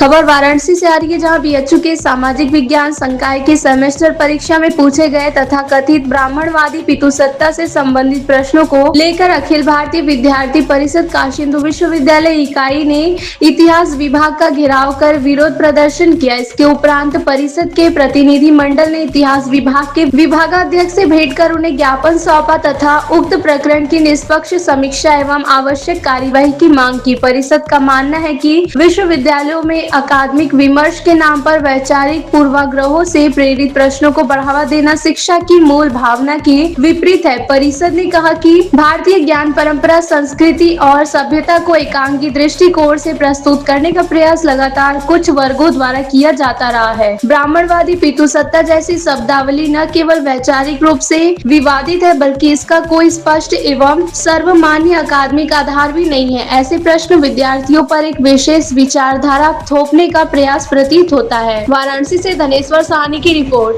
खबर वाराणसी से आ रही है, जहां बीएचयू के सामाजिक विज्ञान संकाय की सेमेस्टर परीक्षा में पूछे गए तथा कथित ब्राह्मणवादी पितृसत्ता से संबंधित प्रश्नों को लेकर अखिल भारतीय विद्यार्थी परिषद काशी हिंदू विश्वविद्यालय इकाई ने इतिहास विभाग का घेराव कर विरोध प्रदर्शन किया। इसके उपरांत परिषद के प्रतिनिधि मंडल ने इतिहास विभाग के विभागाध्यक्ष से भेंट कर उन्हें ज्ञापन सौंपा तथा उक्त प्रकरण की निष्पक्ष समीक्षा एवं आवश्यक कार्यवाही की मांग की। परिषद का मानना है कि विश्वविद्यालयों में अकादमिक विमर्श के नाम पर वैचारिक पूर्वाग्रहों से प्रेरित प्रश्नों को बढ़ावा देना शिक्षा की मूल भावना के विपरीत है। परिषद ने कहा कि भारतीय ज्ञान परंपरा, संस्कृति और सभ्यता को एकांकी दृष्टिकोण से प्रस्तुत करने का प्रयास लगातार कुछ वर्गों द्वारा किया जाता रहा है। ब्राह्मणवादी पितृसत्ता जैसी शब्दावली न केवल वैचारिक रूप से विवादित है, बल्कि इसका कोई स्पष्ट एवं सर्वमान्य अकादमिक आधार भी नहीं है। ऐसे प्रश्न विद्यार्थियों पर एक विशेष विचारधारा थोपने का प्रयास प्रतीत होता है। वाराणसी से धनेश्वर साहनी की रिपोर्ट।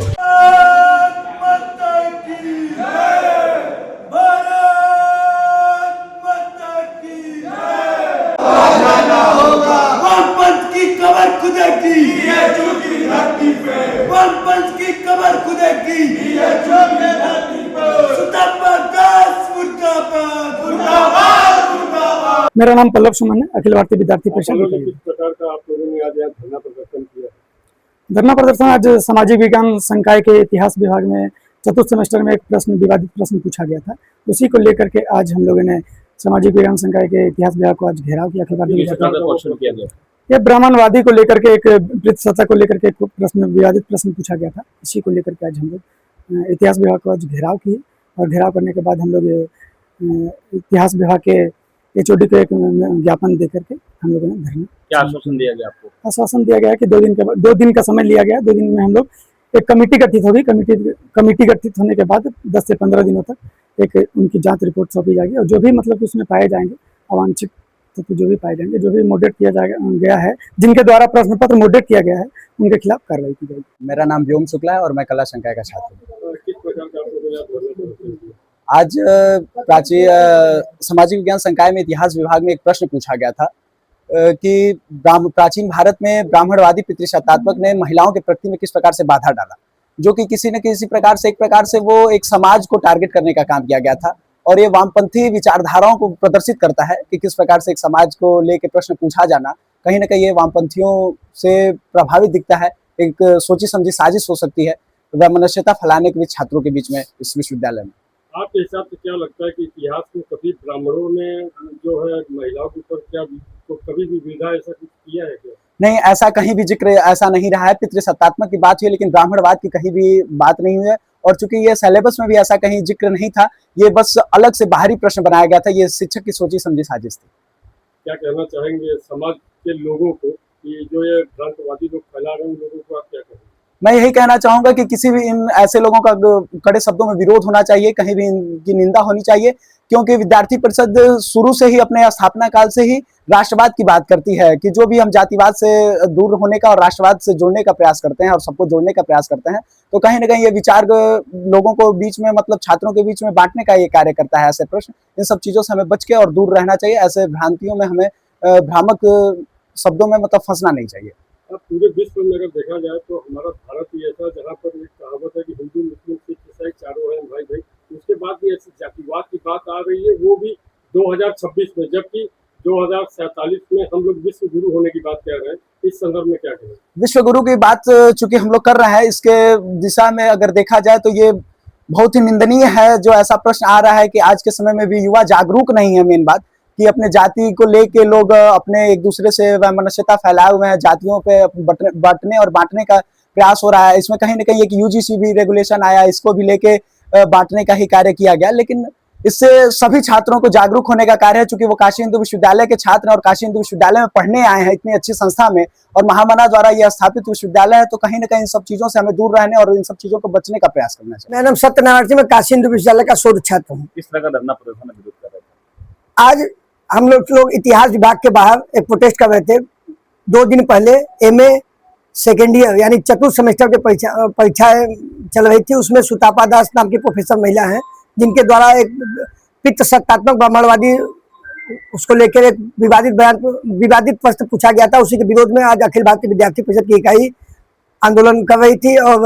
मेरा नाम पल्लव सुमन है, अखिल भारतीय विद्यार्थी परिषद। किस प्रकार का आप लोगों ने आज धरना प्रदर्शन किया? धरना प्रदर्शन आज सामाजिक विज्ञान संकाय के इतिहास विभाग में चतुर्थ सेमेस्टर में एक प्रश्न, विवादित प्रश्न पूछा गया था। उसी को लेकर के आज हम लोगों ने सामाजिक विज्ञान संकाय के इतिहास विभाग को आज घेराव किया। अखिल भारतीय विद्यार्थी ये ब्राह्मणवादी को लेकर के, एक पितृसत्ता को लेकर के एक प्रश्न, विवादित प्रश्न पूछा गया था। इसी को लेकर के आज हम लोग इतिहास विभाग को आज घेराव किए और घेराव करने के बाद हम लोग इतिहास विभाग के HOD को एक ज्ञापन दे करके हम लोगों ने धरना। क्या आश्वासन दिया गया आपको? आश्वासन दिया गया है कि 2 दिन का समय लिया गया। 2 दिन में हम लोग एक कमेटी गठित होगी। कमेटी गठित होने के बाद 10 से 15 दिनों तक एक उनकी जांच रिपोर्ट सौंपी जाएगी और जो भी मतलब कि उसमें पाए जाएंगे अवांछित तत्व जो भी पाए जाएंगे, जो भी मॉडरेट किया गया है, जिनके द्वारा प्रश्न पत्र मॉडरेट किया गया है, उनके खिलाफ कार्रवाई की जाएगी। मेरा नाम व्योम शुक्ला है और मैं कला संकाय का छात्र हूँ। किस प्रकार का आप लोगों ने धरना प्रदर्शन किया? आज प्राचीन सामाजिक विज्ञान संकाय में इतिहास विभाग में एक प्रश्न पूछा गया था कि प्राचीन भारत में ब्राह्मणवादी पितृसत्तात्मक ने महिलाओं के प्रति में किस प्रकार से बाधा डाला, जो कि किसी न किसी प्रकार से, एक प्रकार से वो एक समाज को टारगेट करने का काम किया गया था। और ये वामपंथी विचारधाराओं को प्रदर्शित करता है कि किस प्रकार से एक समाज को लेकर प्रश्न पूछा जाना कहीं ना कहीं ये वामपंथियों से प्रभावित दिखता है। एक सोची समझी साजिश हो सकती है वैमनस्यता फैलाने के बीच छात्रों के बीच में इस विश्वविद्यालय में। आपके हिसाब से क्या लगता है कि इतिहास में कभी ब्राह्मणों ने जो है महिलाओं के ऊपर क्या तो कभी भी विधा ऐसा कुछ किया है क्या? नहीं, ऐसा कहीं भी जिक्र ऐसा नहीं रहा है। पितृसत्तात्मक की बात हुई लेकिन ब्राह्मणवाद की कहीं भी बात नहीं हुई है। और चूंकि ये सिलेबस में भी ऐसा कहीं जिक्र नहीं था, ये बस अलग से बाहरी प्रश्न बनाया गया था। ये शिक्षक की सोची समझी साजिश थी। क्या कहना चाहेंगे समाज के लोगों को कि जो ये भ्रांतवादी लोग फैला रहे हैं, उन लोगों को आप क्या कहेंगे? मैं यही कहना चाहूंगा कि किसी भी इन ऐसे लोगों का कड़े शब्दों में विरोध होना चाहिए, कहीं भी इनकी निंदा होनी चाहिए, क्योंकि विद्यार्थी परिषद शुरू से ही अपने स्थापना काल से ही राष्ट्रवाद की बात करती है कि जो भी हम जातिवाद से दूर होने का और राष्ट्रवाद से जुड़ने का प्रयास करते हैं और सबको जोड़ने का प्रयास करते हैं, तो कहीं ना कहीं ये विचार लोगों को बीच में, मतलब छात्रों के बीच में बांटने का ये कार्य करता है। ऐसे प्रश्न, इन सब चीजों से हमें बच के और दूर रहना चाहिए। ऐसे भ्रांतियों में हमें भ्रामक शब्दों में मतलब फंसना नहीं चाहिए। अब पूरे विश्व में अगर देखा जाए तो हमारा भारत ही ऐसा जहाँ पर एक कहावत है कि हिंदू मुस्लिम सिख ईसाई चारों हैं भाई भाई, उसके बाद भी ऐसी जातिवाद की बात आ रही है, वो भी 2026 में, जबकि 2047 में हम लोग विश्व गुरु होने की बात कर रहे हैं। इस संदर्भ में क्या कहें? विश्व गुरु की बात चूंकि हम लोग कर रहे हैं, इसके दिशा में अगर देखा जाए तो ये बहुत ही निंदनीय है जो ऐसा प्रश्न आ रहा है कि आज के समय में भी युवा जागरूक नहीं है। मेन बात कि अपने जाति को लेके लोग अपने एक दूसरे से वैमनस्यता फैलाए हुए हैं, जातियों पे बांटने और बांटने का प्रयास हो रहा है। इसमें कहीं ना कहीं एक UGC भी रेगुलेशन आया, इसको भी लेके बांटने का ही कार्य किया गया, लेकिन इससे सभी छात्रों को जागरूक होने का कार्य है। चूंकि वो काशी हिंदू विश्वविद्यालय के छात्र और काशी हिंदू विश्वविद्यालय में पढ़ने आए हैं, इतनी अच्छी संस्था में और महामना द्वारा यह स्थापित विश्वविद्यालय है, तो कहीं ना कहीं इन सब चीजों से हमें दूर रहने और इन सब चीजों को बचने का प्रयास करना चाहिए। मेरा नाम सत्यनारायण सिंह, मैं काशी हिंदू विश्वविद्यालय का शोध छात्र हूँ। किस तरह का धरना प्रदर्शन में विरोध कर रहे थे? आज हम लोग इतिहास विभाग के बाहर एक प्रोटेस्ट कर रहे थे। 2 दिन पहले MA सेकेंड ईयर यानी चतुर्थ सेमेस्टर के परीक्षाएं चल रही थी। उसमें सुतापा दास नाम की प्रोफेसर महिला हैं, जिनके द्वारा एक पितृसत्तात्मक ब्राह्मणवादी उसको लेकर एक विवादित प्रश्न पूछा गया था। उसी के विरोध में आज अखिल भारतीय विद्यार्थी परिषद की इकाई आंदोलन कर रही थी और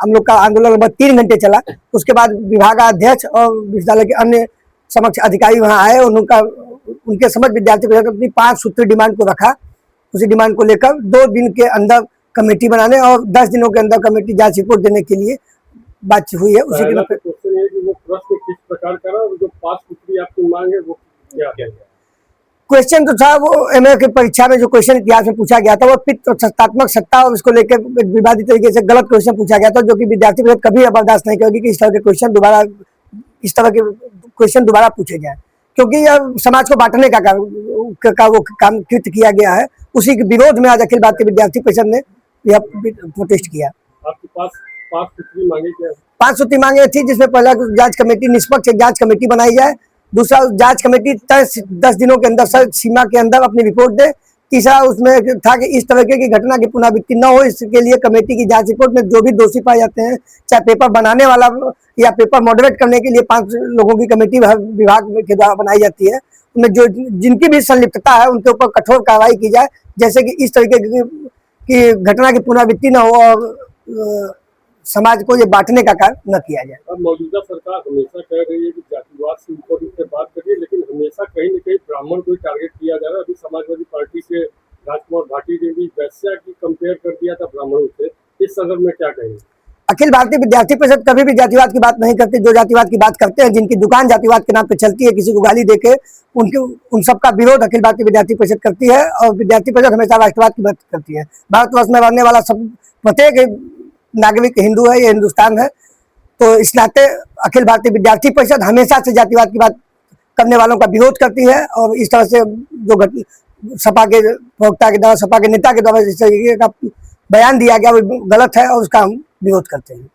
हम लोग का आंदोलन लगभग 3 घंटे चला। उसके बाद विभागाध्यक्ष और विश्वविद्यालय के अन्य समक्ष अधिकारी वहां आए और उनके समझ विद्यार्थी परिषद अपनी 5 सूत्री डिमांड को रखा। उसी डिमांड को लेकर 2 दिन के अंदर कमेटी बनाने और 10 दिनों के अंदर कमेटी जांच रिपोर्ट देने के लिए बातचीत हुई है। उसी के क्वेश्चन है कि वो प्रश्न किस प्रकार का और जो 5 सूत्री आपकी मांग है वो क्या है? क्वेश्चन तो था वो एमए की परीक्षा में जो क्वेश्चन इतिहास में पूछा गया था वो पित्त और सत्तात्मक सत्ता और इसको लेकर विवादित तरीके से गलत क्वेश्चन पूछा गया था, जो कि विद्यार्थी परिषद कभी बर्दाश्त नहीं करेगी कि इस तरह के क्वेश्चन दोबारा पूछे जाए, क्योंकि यह समाज को बांटने का वो काम कृत्य किया गया है। उसी के विरोध में आज अखिल भारतीय विद्यार्थी परिषद ने यह प्रोटेस्ट किया। आपके पास 5 सूत्री मांगे क्या? 5 सूत्री मांगे थी, जिसमें पहला जांच कमेटी निष्पक्ष जांच कमेटी बनाई जाए। दूसरा, जांच कमेटी 10 दिनों के अंदर सीमा के अंदर अपनी रिपोर्ट दे। तीसरा उसमें था कि इस तरह की घटना की पुनरावृत्ति न हो, इसके लिए कमेटी की जांच रिपोर्ट में जो भी दोषी पाए जाते हैं, चाहे पेपर बनाने वाला या पेपर मॉडरेट करने के लिए 5 लोगों की कमेटी विभाग के द्वारा बनाई जाती है, उनमें जो जिनकी भी संलिप्तता है उनके ऊपर कठोर कार्रवाई की जाए, जैसे कि इस तरीके की घटना की पुनरावृत्ति न हो और समाज को ये बांटने का कार्य न किया जाए। अब मौजूदा सरकार हमेशा कह रही है कि जातिवाद से ऊपर उठ बात करिए, लेकिन हमेशा कहीं न कहीं ब्राह्मण को टारगेट किया जा रहा है। अभी समाजवादी पार्टी के राजकुमार भाटी ने भी वैश्या की कंपेयर कर दिया था ब्राह्मणों से। इस संदर्भ में क्या कहेंगे? अखिल भारतीय विद्यार्थी परिषद कभी भी जातिवाद की बात नहीं करती। जो जातिवाद की बात करते हैं, जिनकी दुकान जातिवाद के नाम पे चलती है, किसी को गाली देके उन सब का विरोध अखिल भारतीय विद्यार्थी परिषद करती है और विद्यार्थी परिषद हमेशा राष्ट्रवाद की बात करती है। भारतवर्ष में रहने वाला सब प्रत्येक नागरिक हिंदू है, ये हिंदुस्तान है, तो इस नाते अखिल भारतीय विद्यार्थी परिषद हमेशा से जातिवाद की बात करने वालों का विरोध करती है। और इस तरह से जो सपा के प्रवक्ता के द्वारा, सपा के नेता के द्वारा जिस तरीके का बयान दिया गया वो गलत है और उसका हम विरोध करते हैं।